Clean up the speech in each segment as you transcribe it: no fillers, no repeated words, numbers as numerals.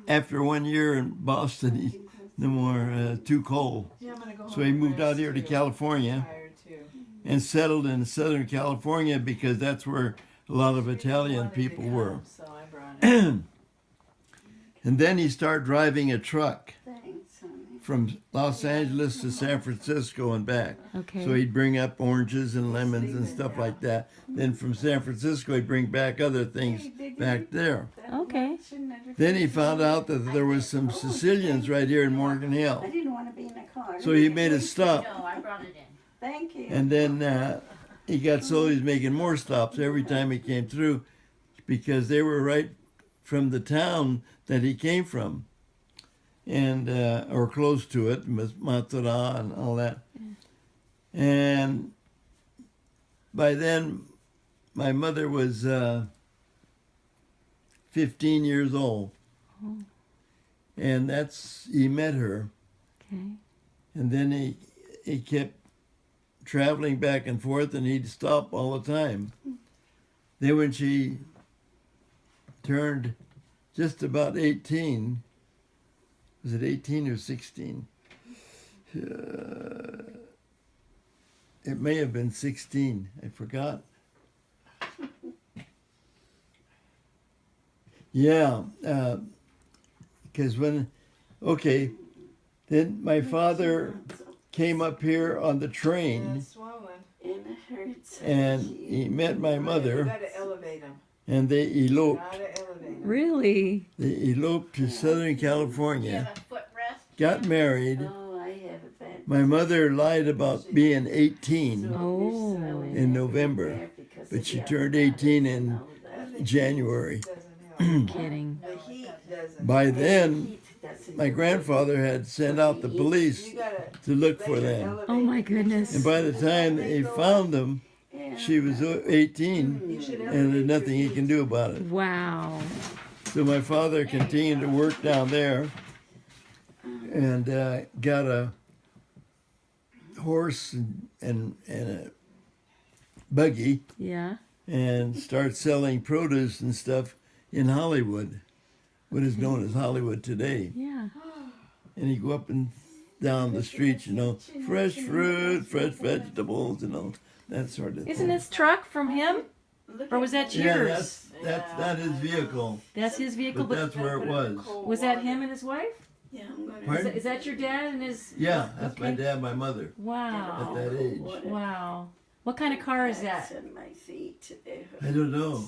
after 1 year in Boston, he no more too cold. Yeah, I'm gonna go So home he and moved out rest here to too. California I'm tired too. and settled in Southern California because that's where a lot of She Italian wanted to people come, were. so I brought her. And then he started driving a truck Thanks, honey. from Los Angeles to San Francisco and back. Okay. So he'd bring up oranges and lemons and stuff like that. Then from San Francisco, he'd bring back other things back there. Okay. Then he found out that there was some Sicilians right here in Morgan I Hill. didn't want to be in a car. So he made a stop. No, I brought it in. Thank you. And then he got so he's making more stops every time he came through because they were right from the town that he came from. And or close to it, Matura and all that. And by then, my mother was 15 years old. Oh. And he met her. Okay. And then he kept traveling back and forth, and he'd stop all the time. Then when she turned just about 18, was it 18 or 16? It may have been 16. I forgot. Yeah, because then my father came up here on the Yeah, train, it's swollen. And it hurts. and he met my You mother, gotta elevate them. and they eloped. Gotta elevate them. Really? They eloped to Southern Do you California, have a footrest? got married. Oh, I have a bad. My mother lied about being 18 Oh. in November, but she turned 18 in January. Doesn't help. Kidding. The heat doesn't. By then, my grandfather had sent out the police You gotta to look let for her them. elevate. Oh my goodness. And by the time they found them, she was 18, You should and elevate there's nothing he your can do about it. Wow. So my father continued to work down there and got a horse and a buggy Yeah. and started selling produce and stuff in Hollywood, what is known as Hollywood today. Yeah. And he'd go up and down the streets, fresh fruit, fresh vegetables, that sort of thing. Isn't this truck from him? Or was that Yeah, yours? that's not his vehicle, That's his vehicle, but but that's where it was. was that him and his wife? Yeah, I'm gonna. Pardon? Is that your dad and his? Yeah, that's my Okay. dad, my mother, at Wow. that age. Wow. What kind of car is that? In my feet. I don't know.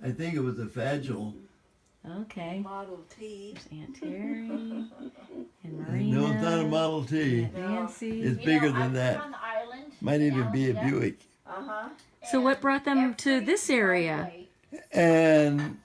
I think it was a Fagil. Okay. Model T. There's Aunt Terry and Marina. No, it's not a Model T. and Nancy. It's You bigger know, I than was that. on the island Might in even be a Alaska, Buick. Uh-huh. So what and brought them to every this area? driveway- And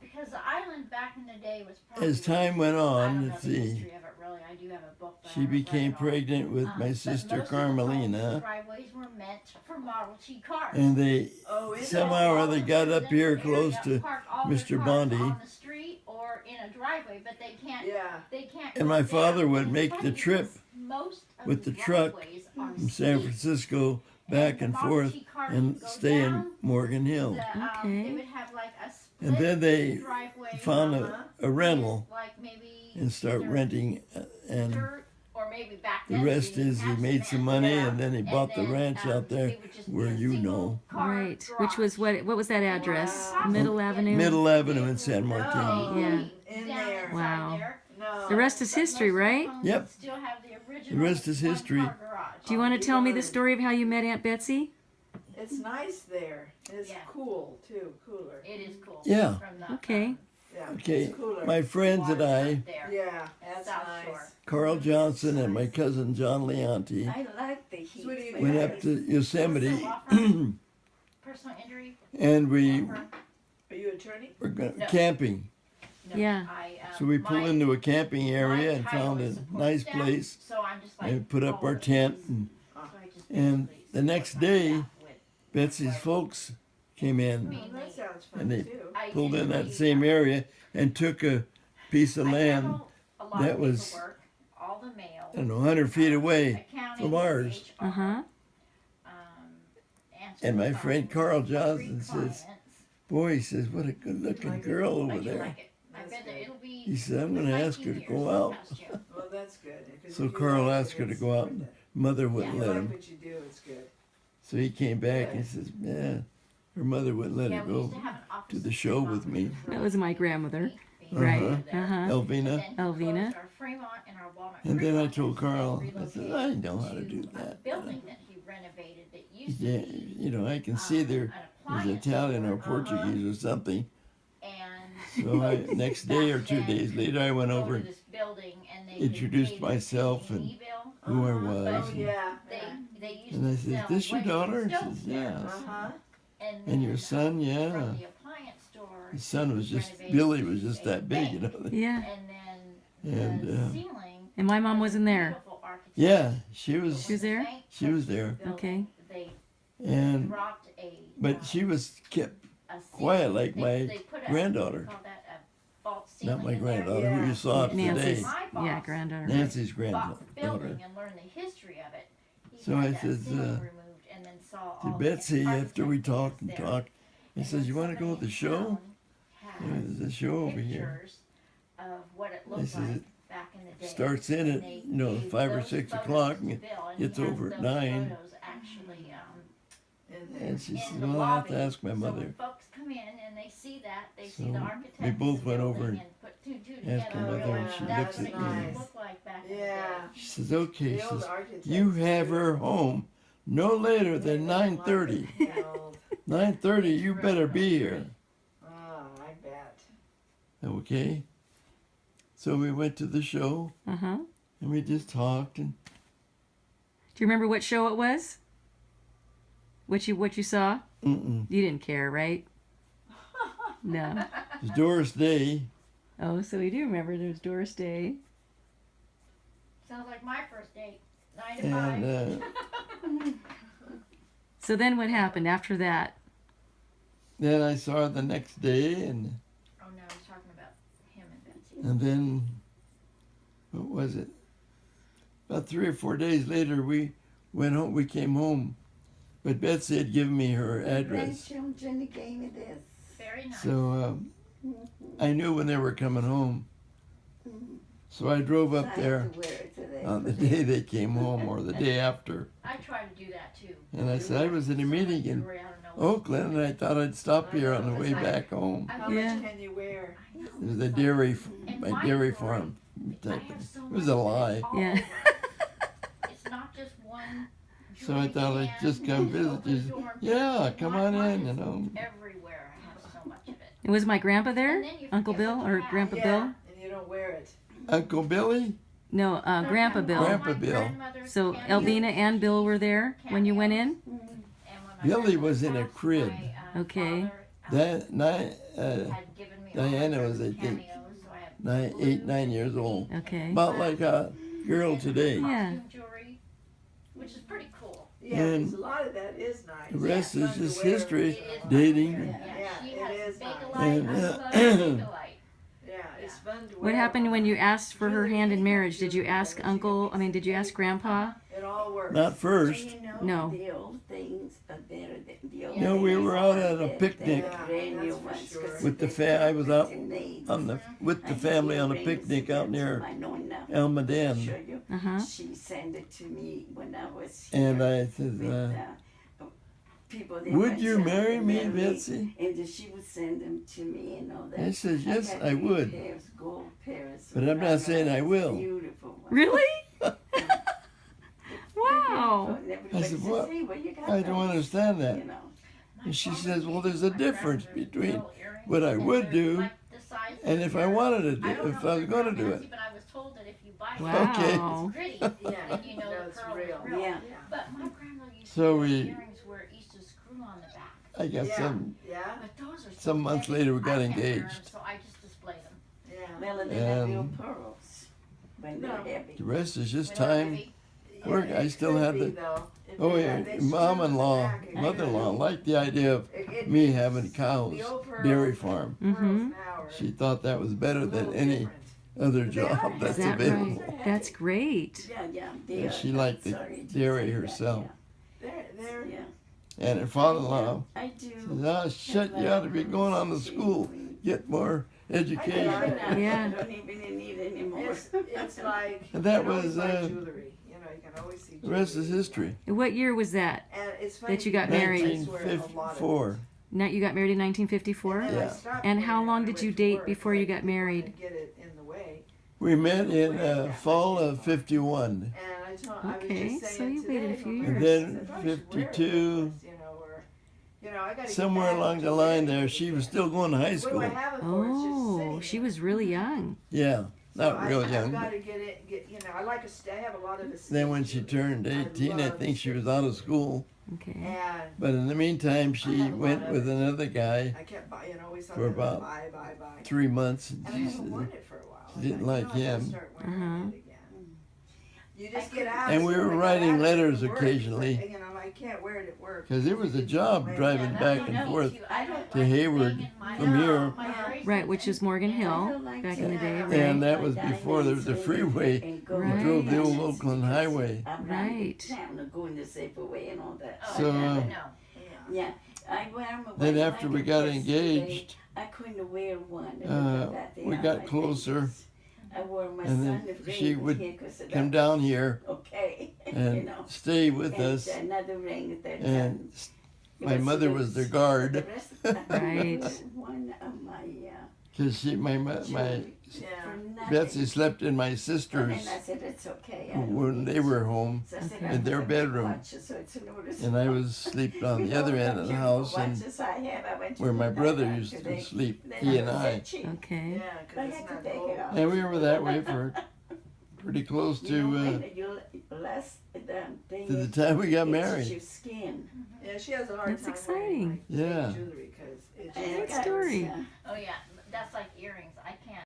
Because the island back in the day was probably. as time went I don't on, know let's the see, history of it really. I do have a book. But I she haven't read became it all. pregnant with my But sister most of the homes, Carmelina, driveways were meant for Model T cars. and they Oh, is it? somehow or other got up here close to Park all their Mr. cars Bondi. on the street or in a driveway, but they can't. Yeah. They can't. And go my down. father would And make it's the funny trip because most of with the the truck driveways are from San steep, Francisco back and the Model forth T cars and would go stay in down, Morgan Hill. Okay. They would have like a split And then they driveway found Uh-huh. a rental like maybe and start either renting, and dirt or maybe back the then rest they didn't is he have made some cement. money Yeah. and then he bought the And then, ranch out there it would just be where a you single know. car Right. garage. Which was what was that address? Wow. Middle Avenue? Middle Avenue in San No. Martin. Yeah. In Down there. inside Wow. there. No. The rest is But history, most of the right? homes Yep. Still have the original The rest is history. one-car garage. Do you want to tell me the story of how you met Aunt Betsy? It's nice there. It's Yeah. cool too. Cooler. It is cool. Yeah. From the, Okay. Yeah. Okay, It's cooler. my friends and I, there. Yeah. That's South nice. Shore. Carl Johnson and my cousin John Leonti, I like the heat. Sweetie, went up to Yosemite Personal injury. and we offer? Are you attorney? were No. camping. No, Yeah. So we pulled into a camping area my and title found is a support nice staff, place So I'm just like, and put up oh, our tent. And so I just and basically the next support my day, staff with- Betsy's folks came in Oh, that sounds fun and they too. I pulled in that usually, same area and took a piece of I land, handle a lot that of was, paperwork, all the mail, I don't know, 100 feet away accounting, from ours. HR, Uh-huh. um, answer And my the friend phone, Carl greet Johnson says, clients. boy, he says, what a good looking girl I over do there. like it. I been there. good. It'll be. He said, I'm going to ask her to 19 go years out. past you. Well, that's good. 'cause So if you Carl like asked it, her to it's go out, worth and it. mother wouldn't If you let like him. what you do, it's good. So he came back and says, yeah, her mother wouldn't let Yeah, her we used go to have an office to the in show Fremont, with which me. was That really was my grandmother. neat being Right. over there. Uh-huh. And Elvina. then he Elvina. closed our Fremont and our Walnut And then I Fremont, told and Carl, they I said, relocated I know how to do a that. building that he renovated that used to Yeah, be you know, I can see there an was appliance Italian or store, Portuguese or something. and So I, next day or 2 days later, I went go over to and this building and they introduced could pay their myself and PG&E bill. who I Uh-huh. was. Oh, And, yeah. They used and I to said, sell this your wedding daughter? He stoves says, there. yes. Uh-huh. And And your then, son? Yeah. from the appliance store, His son was he just, renovated Billy was just a that big, you bank. know. Yeah. And then And, the ceiling. And my mom wasn't there. Beautiful architecture. Yeah, she But was, She was when the there? bank she was purchased the there. building, Okay. They And, dropped a. but she was kept a quiet ceiling. like my They put a, granddaughter. call that a false ceiling Not my in there. granddaughter, who you saw Nancy's. today. My boss Yeah, granddaughter. Nancy's bought the granddaughter. building and learned the history of it. He So had I that says, ceiling uh, removed and then saw To all the Betsy, after we architect talked and that's there. talked, he And says, then you want to go to somebody the show? in town Yeah, has there's a show over here. pictures of what it I looked says, like it back in the day. starts in And at, they you know, gave 5 or those 6 photos o'clock to and Bill, and gets he has over at those 9. photos actually, In there. And she says, in the well, I'll have lobby. to ask my So mother. when folks come in and they see that, they see So the architect. we both of the went over building and put two and two asked together her and mother, and realize she that's looks what at it me. used to look like back in the day. Yeah. She says, okay. She The old says, architects. you have her home no later They than didn't like 9:30. it. The old- 9:30, you better be here. Oh, I bet. Okay. So we went to the show Uh huh. and we just talked and Do you remember what show it was? What you saw? mm-mm. You didn't care, right? No. It was Doris Day. Oh, so we do remember there was Doris Day. Sounds like my first date. 9 to And 5. So then what happened after that? then I saw her the next day and Oh no, I was talking about him and Betsy. And then, what was it? About 3 or 4 days later, we went home. We came home, but Betsy had given me her address, Grandchildren gave me this. Very nice. so I knew when they were coming home. So I drove up there on the day they came home, or the day after. I try to do that too. And I said I was in a meeting in Jewelry out of nowhere. Oakland, and I thought I'd stop here on the way back home. I How Yeah. much can you wear? know. It was a dairy, And my my dairy jewelry, farm I type have thing. so It was much a of lie. all Yeah. over. It's not just one. So I thought I'd just come visit you. Yeah, come on in, you know. Everywhere I have so much of it. Was my grandpa there? And then you Uncle forget Bill what you or have. Grandpa Yeah, Bill? and you don't wear it. Uncle Billy? No, Grandpa Bill. Grandpa Bill. So Elvina and Bill were there when you went in? Billy was in a crib. Okay. That Diana was, I think, 9 years old. Okay. About like a girl today. Yeah. Jewelry, which is pretty cool. Yeah, And 'cause a lot of that is nice. The rest Yeah, is fun to just wear. history, It is dating. fun. Yeah, Yeah, she it has is Bakelite. nice. And, I love uh, Bakelite. Yeah, it's fun to wear. What happened when you asked for her hand in marriage? Did you ask did you ask Grandpa? It all works. Not first. You know, No. the old things are better than the old No, we things were out are at a better picnic than the brand new that's for ones, sure. 'cause with the they're I was out different needs. on the with the I family have on a earrings, picnic out that's near I know now. Almaden. Show you. Uh huh. She sent it to me when I was here. And I said, with, people that would went you to marry me, marry, Betsy? And then she would send them to me and all that. I says, yes, got I 3 would. Pairs, gold pairs. But I'm not saying I will. Beautiful ones. Really? Wow. And everybody said, says, "What? "Hey, where you got I don't those?" understand that. You know. And she says, well, there's a difference between what I would do and if I wanted to do, if I was going to do it. But I was told that if you buy it, Wow. it's pretty. Yeah, Then you know that's the pearl real. is real. Yeah. But my grandmother used So to we- have earrings where it used to screw on the back. I got Yeah, some, yeah, But those are so Some months heavy, later we got I can't wear 'em, engaged. so I just display them. yeah. Well, and they have real And- pearls when No. they're heavy. the rest is just When they're time. heavy. Work, Yeah, I it still could have be, the- though. If Oh they yeah, have- they screw mom-in-law, on the back and mother-in-law get liked the idea of me having cows, the old pearl- dairy farm. pearls Mhm. now are She thought that was better a than little any different. other They are job heavy. that's Is that available. right? That's great. Yeah, yeah. Yeah, They she are. liked the Sorry to dairy say that, herself. They're Yeah. And her father-in-law I do. says, oh shit, you ought to be going on to school, get more education. Yeah. I don't even need anymore. It's like And that you can always was, buy jewelry. You know, you can always see The rest is jewelry. history. What year was that? And it's funny That you got because married? that's where a lot of it- 1954. Now you got married in 1954. And then I Yeah. stopped And doing how it long when I did went you to date work, before you but got people wanted married? to Get it in the way. We met in fall of 51. And I told, I was Okay, just so saying you today, waited a few my years. And then parents said, "I should wear it 52, once," you know, or, you know, I gotta get somewhere back along to the wearing line it there, she was again. still going to high What do school. I have it for? It's just Oh, sitting she there. was really young. Yeah, not So real I've young. got to get, you know, I like I have a lot of Then when she turned 18, I think she was out of school. Okay. And But in the meantime, I she have a went lot of with it. another guy I kept buying, always For something about buy. 3 months. And I And she haven't said, worn it for a while. she didn't I thought, like you know, I gotta him. start wearing Uh-huh. it again. You just get out. And we so were I got writing out of it letters at work, occasionally. but, you know, I can't wear it at work. because it was a job driving back and forth I don't to Hayward from here. Right, which is Morgan I Hill don't like back to in the day, have right? And that my was before there was a diamonds freeway. and go We with drove the old diamonds Oakland because Highway. I'm not Right. time to go in the safe away and all that. Oh, So, no. Yeah, Then after we got engaged, I couldn't wear one. we got closer, I wore my and son then the ring she would here 'cause of come that. down here Okay, you and know. stay with And us. another ring that And it my mother good. was the guard. The rest of the- Right. One of my Because my children, Yeah. for nothing. Betsy slept in my And sisters I said, it's okay. I when don't they need were to." home, So I said, Okay. "I'm in their gonna bedroom. watch it, so it's a notice." and I was sleeping on the other end of the house, and Watches I had, I went to where do my that brother after used to they- sleep, then he and was I. itchy. Okay. Yeah, I because it's had to not take gold. it off. And we were that way for pretty close You know, to when you less the thing the is, time we got it's married. your skin. Yeah, she has a hard That's time exciting. wearing like, Yeah. jewelry because it's And just Great I got- story. yeah. Oh yeah, that's like earrings. I can't.